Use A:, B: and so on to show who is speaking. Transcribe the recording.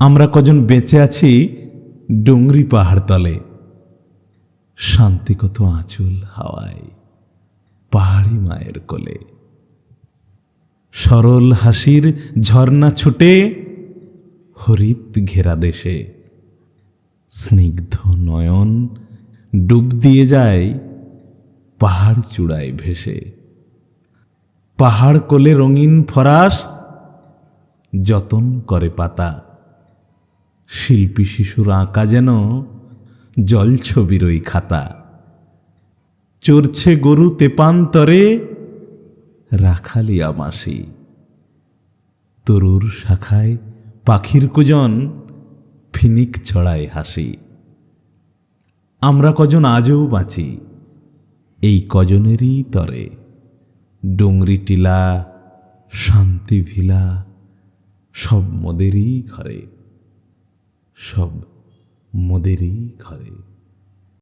A: আমরা কজন বেঁচে আছি ডুংরি পাহাড় তলে, শান্তি কত আঁচল হাওয়ায় পাহাড়ি মায়ের কোলে। সরল হাসির ঝর্ণা ছুটে হরিত ঘেরা দেশে, স্নিগ্ধ নয়ন ডুব দিয়ে যায় পাহাড় চূড়ায় ভেসে। পাহাড় কোলে রঙিন ফরাস যতন করে পাতা, শিল্পী শিশুর আঁকা যেন জলছবির ওই খাতা। চড়ছে গরু তেপান্তরে রাখালিয়া মাসি, তরুর শাখায় পাখির কুজন ফিনিক ছড়ায় হাসি। আমরা কজন আজও বাঁচি এই কজনেরই তরে, ডুংরি টিলা শান্তি ভিলা সব মোদেরই ঘরে, সব মোদেরই ঘরে।